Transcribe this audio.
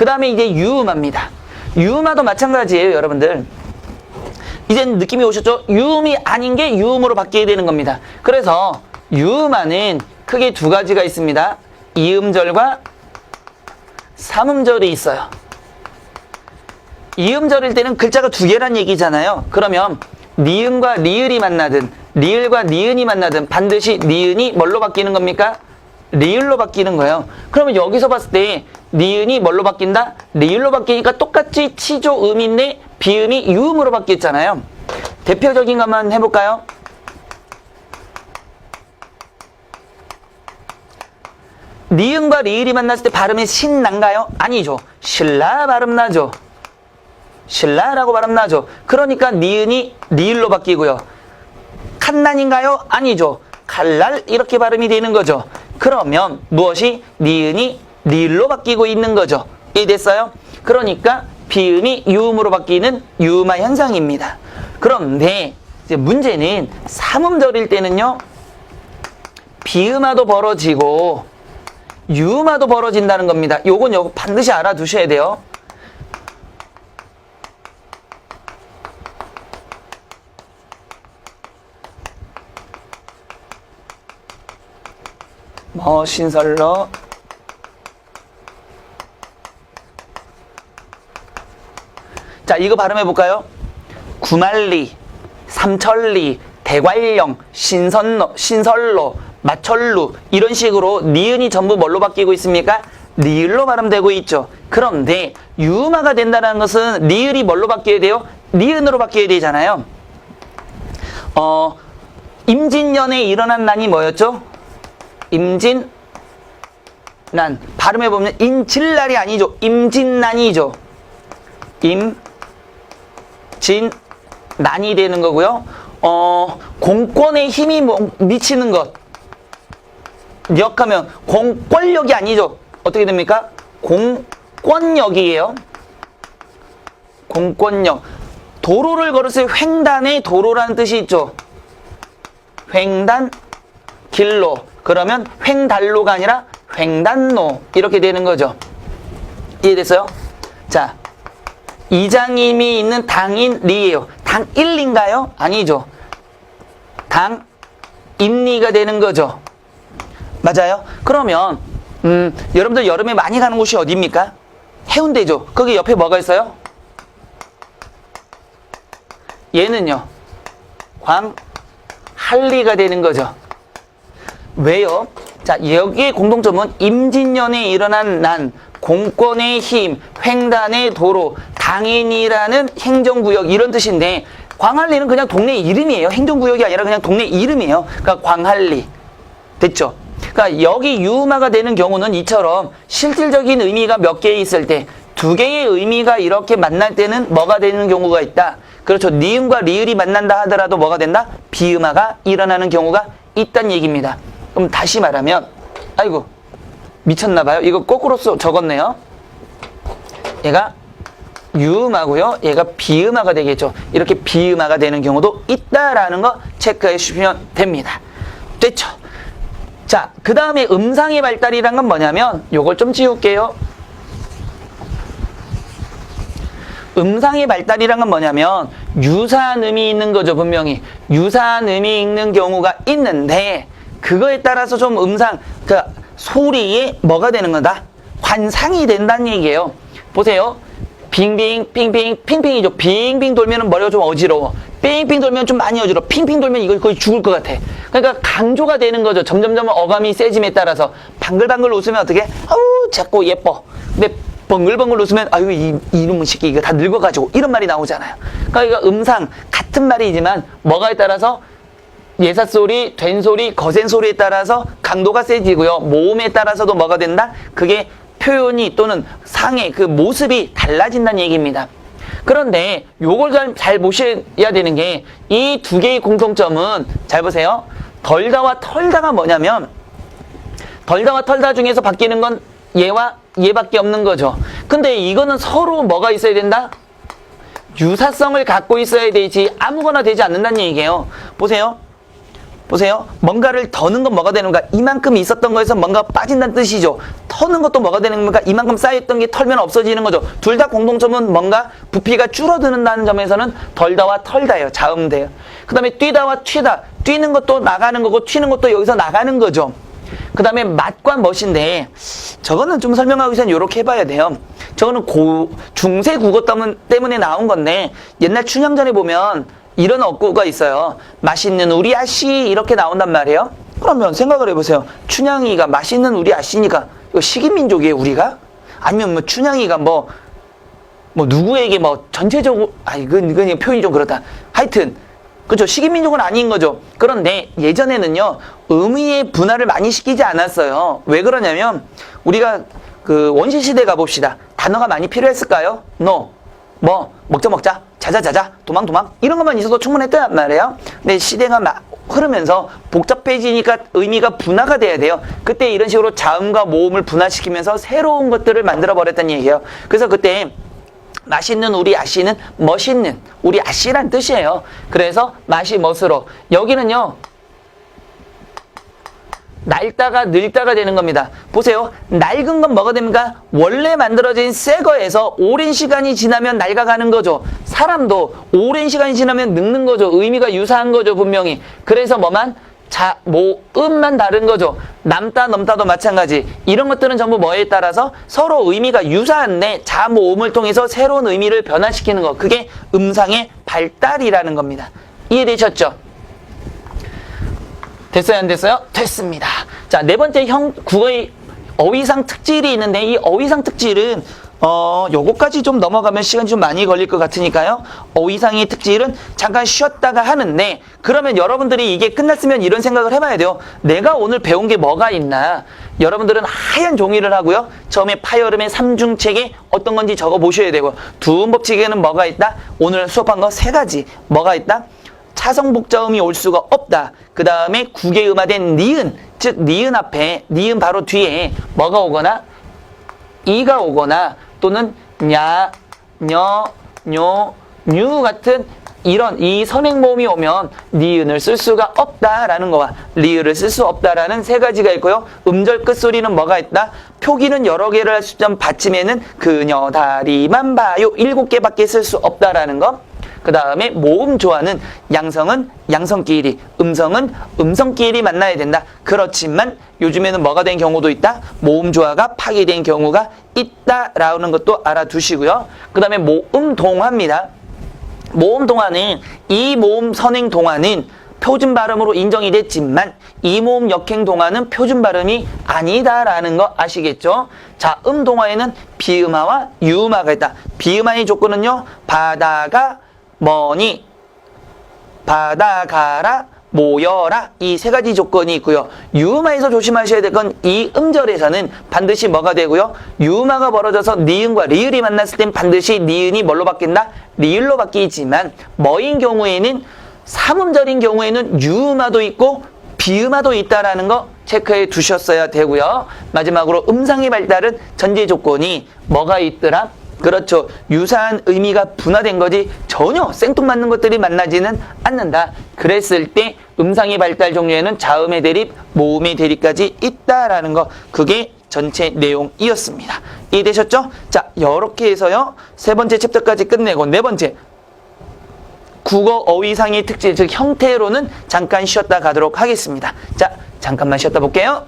그 다음에 이제 유음합니다. 유음화도 마찬가지예요, 여러분들. 이제 느낌이 오셨죠? 유음이 아닌 게 유음으로 바뀌게 되는 겁니다. 그래서 유음화는 크게 두 가지가 있습니다. 이음절과 삼음절이 있어요. 이음절일 때는 글자가 두 개란 얘기잖아요. 그러면 니은과 리을이 만나든 리을과 니은이 만나든 반드시 니은이 뭘로 바뀌는 겁니까? 리을로 바뀌는 거예요. 그러면 여기서 봤을 때 니은이 뭘로 바뀐다? 리을로 바뀌니까 똑같이 치조음인데 비음이 유음으로 바뀌었잖아요. 대표적인 것만 해볼까요? 니은과 리을이 만났을 때 발음이 신 난가요? 아니죠. 신라 발음 나죠. 신라라고 발음 나죠. 그러니까 니은이 리을로 바뀌고요. 칸난인가요? 아니죠. 칼날 이렇게 발음이 되는 거죠. 그러면 무엇이? 니은이 리을로 바뀌고 있는 거죠. 이해됐어요? 그러니까 비음이 유음으로 바뀌는 유음화 현상입니다. 그런데 이제 문제는 삼음절일 때는요, 비음화도 벌어지고 유음화도 벌어진다는 겁니다. 요건 반드시 알아두셔야 돼요. 신설러 자, 이거 발음해 볼까요? 구만리, 삼천리, 대관령, 신설로, 마철루 이런 식으로 니은이 전부 뭘로 바뀌고 있습니까? 리을로 발음되고 있죠. 그런데 유음화가 된다는 것은 리을이 뭘로 바뀌어야 돼요? 니은으로 바뀌어야 되잖아요. 임진년에 일어난 난이 뭐였죠? 임진난. 발음해보면 인질날이 아니죠. 임진난이죠. 임진난이 되는 거고요. 공권에 힘이 미치는 것. 역하면 공권력이 아니죠. 어떻게 됩니까? 공권력이에요. 공권력. 도로를 걸었을 때 횡단의 도로라는 뜻이 있죠. 횡단, 길로. 그러면 횡단로가 아니라 횡단로 이렇게 되는 거죠. 이해됐어요? 자, 이장님이 있는 당인리예요. 당일리인가요? 아니죠. 당인리가 되는 거죠. 맞아요? 그러면 여러분들 여름에 많이 가는 곳이 어디입니까? 해운대죠. 거기 옆에 뭐가 있어요? 얘는요, 광한리가 되는 거죠. 왜요? 자, 여기의 공통점은 임진년에 일어난 난, 공권의 힘, 횡단의 도로, 당인이라는 행정구역 이런 뜻인데 광한리는 그냥 동네 이름이에요. 행정구역이 아니라 그냥 동네 이름이에요. 그러니까 광한리. 됐죠? 그러니까 여기 유음화가 되는 경우는 이처럼 실질적인 의미가 몇 개 있을 때 두 개의 의미가 이렇게 만날 때는 뭐가 되는 경우가 있다. 그렇죠. 니은과 리을이 만난다 하더라도 뭐가 된다? 비음화가 일어나는 경우가 있다는 얘기입니다. 그럼 다시 말하면, 아이고 미쳤나봐요. 이거 거꾸로 적었네요. 얘가 유음화고요. 얘가 비음화가 되겠죠. 이렇게 비음화가 되는 경우도 있다라는 거 체크해 주시면 됩니다. 됐죠? 자, 그 다음에 음상의 발달이란 건 뭐냐면 요걸 좀 지울게요. 음상의 발달이란 건 뭐냐면 유사한 음이 있는 거죠. 분명히 유사한 음이 있는 경우가 있는데 그거에 따라서 좀 음상, 그 소리에 뭐가 되는 거다? 환상이 된다는 얘기예요. 보세요. 빙빙, 빙빙, 핑핑이죠. 빙빙 돌면 머리가 좀 어지러워. 빙빙 돌면 좀 많이 어지러워. 핑핑 돌면 이거 거의 죽을 것 같아. 그러니까 강조가 되는 거죠. 점점점 어감이 세짐에 따라서. 방글방글 웃으면 어떻게? 아우, 작고 예뻐. 근데 벙글벙글 웃으면 아유, 이놈의 새끼 이거 다 늙어가지고 이런 말이 나오잖아요. 그러니까 이거 음상 같은 말이지만 뭐가에 따라서 예삿소리, 된소리, 거센소리에 따라서 강도가 세지고요. 모음에 따라서도 뭐가 된다? 그게 표현이 또는 상의 그 모습이 달라진다는 얘기입니다. 그런데 요걸 잘 보셔야 되는 게 이 두 개의 공통점은 잘 보세요. 덜다와 털다가 뭐냐면 덜다와 털다 중에서 바뀌는 건 얘와 얘밖에 없는 거죠. 근데 이거는 서로 뭐가 있어야 된다? 유사성을 갖고 있어야 되지 아무거나 되지 않는다는 얘기예요. 보세요. 보세요. 뭔가를 더는 건 뭐가 되는가? 이만큼 있었던 거에서 뭔가 빠진다는 뜻이죠. 터는 것도 뭐가 되는 겁니까? 이만큼 쌓였던 게 털면 없어지는 거죠. 둘 다 공통점은 뭔가 부피가 줄어드는다는 점에서는 덜다와 털다예요. 자음돼요. 그 다음에 뛰다와 튀다. 뛰는 것도 나가는 거고 튀는 것도 여기서 나가는 거죠. 그 다음에 맛과 멋인데 저거는 좀 설명하기 전에 이렇게 해봐야 돼요. 저거는 중세 국어 때문에 나온 건데 옛날 춘향전에 보면 이런 어구가 있어요. 맛있는 우리 아씨 이렇게 나온단 말이에요. 그러면 생각을 해보세요. 춘향이가 맛있는 우리 아씨니까 이거 식인민족이에요 우리가? 아니면 뭐 춘향이가 뭐 누구에게 뭐 전체적으로 이건 표현이 좀 그렇다. 하여튼 그렇죠. 식인민족은 아닌 거죠. 그런데 예전에는요 의미의 분할을 많이 시키지 않았어요. 왜 그러냐면 우리가 그 원시시대 가봅시다. 단어가 많이 필요했을까요? No. 뭐 먹자 자자 도망 이런 것만 있어도 충분했단 말이에요. 근데 시대가 막 흐르면서 복잡해지니까 의미가 분화가 돼야 돼요. 그때 이런 식으로 자음과 모음을 분화시키면서 새로운 것들을 만들어 버렸다는 얘기예요. 그래서 그때 맛있는 우리 아씨는 멋있는 우리 아씨란 뜻이에요. 그래서 맛이 멋으로 여기는요 낡다가 늙다가 되는 겁니다. 보세요. 낡은 건 뭐가 됩니까? 원래 만들어진 새 거에서 오랜 시간이 지나면 낡아가는 거죠. 사람도 오랜 시간이 지나면 늙는 거죠. 의미가 유사한 거죠. 분명히. 그래서 뭐만? 모음만 다른 거죠. 남다 넘다도 마찬가지. 이런 것들은 전부 뭐에 따라서 서로 의미가 유사한데 모음을 통해서 새로운 의미를 변화시키는 거. 그게 음상의 발달이라는 겁니다. 이해되셨죠? 됐어요? 안 됐어요? 됐습니다. 자, 네 번째 국어의 어휘상 특질이 있는데 이 어휘상 특질은 요거까지 좀 넘어가면 시간이 좀 많이 걸릴 것 같으니까요. 어휘상의 특질은 잠깐 쉬었다가 하는데 그러면 여러분들이 이게 끝났으면 이런 생각을 해봐야 돼요. 내가 오늘 배운 게 뭐가 있나? 여러분들은 하얀 종이를 하고요. 처음에 파여름의 삼중책에 어떤 건지 적어 보셔야 되고 두음법칙에는 뭐가 있다? 오늘 수업한 거 3가지. 뭐가 있다? 차성복자음이 올 수가 없다. 그 다음에 국외음화된 니은, 즉 니은 앞에, 니은 바로 뒤에 뭐가 오거나 이가 오거나 또는 냐, 녀, 뇨, 뉴 같은 이런 이 선행모음이 오면 니은을 쓸 수가 없다라는 거와 리을을 쓸 수 없다라는 3가지가 있고요. 음절 끝소리는 뭐가 있다? 표기는 여러 개를 할 수 있지만 받침에는 그녀 다리만 봐요 7개밖에 쓸 수 없다라는 거. 그 다음에 모음 조화는 양성은 양성끼리, 음성은 음성끼리 만나야 된다. 그렇지만 요즘에는 뭐가 된 경우도 있다? 모음 조화가 파괴된 경우가 있다라는 것도 알아두시고요. 그 다음에 모음 동화입니다. 모음 동화는 이 모음 선행 동화는 표준 발음으로 인정이 됐지만 이 모음 역행 동화는 표준 발음이 아니다라는 거 아시겠죠? 자, 동화에는 비음화와 유음화가 있다. 비음화의 조건은요. 바다가 뭐니 바다가라 모여라 이 3가지 조건이 있고요. 유음화에서 조심하셔야 될 건 이 음절에서는 반드시 뭐가 되고요. 유음화가 벌어져서 니은과 리을이 만났을 땐 반드시 니은이 뭘로 바뀐다? 리을로 바뀌지만 뭐인 경우에는 3음절인 경우에는 유음화도 있고 비음화도 있다라는 거 체크해 두셨어야 되고요. 마지막으로 음상의 발달은 전제 조건이 뭐가 있더라? 그렇죠. 유사한 의미가 분화된 거지 전혀 생뚱맞는 것들이 만나지는 않는다. 그랬을 때 음상의 발달 종류에는 자음의 대립, 모음의 대립까지 있다라는 거. 그게 전체 내용이었습니다. 이해되셨죠? 자, 이렇게 해서요. 3번째 챕터까지 끝내고 4번째 국어 어휘상의 특질, 즉 형태로는 잠깐 쉬었다 가도록 하겠습니다. 자, 잠깐만 쉬었다 볼게요.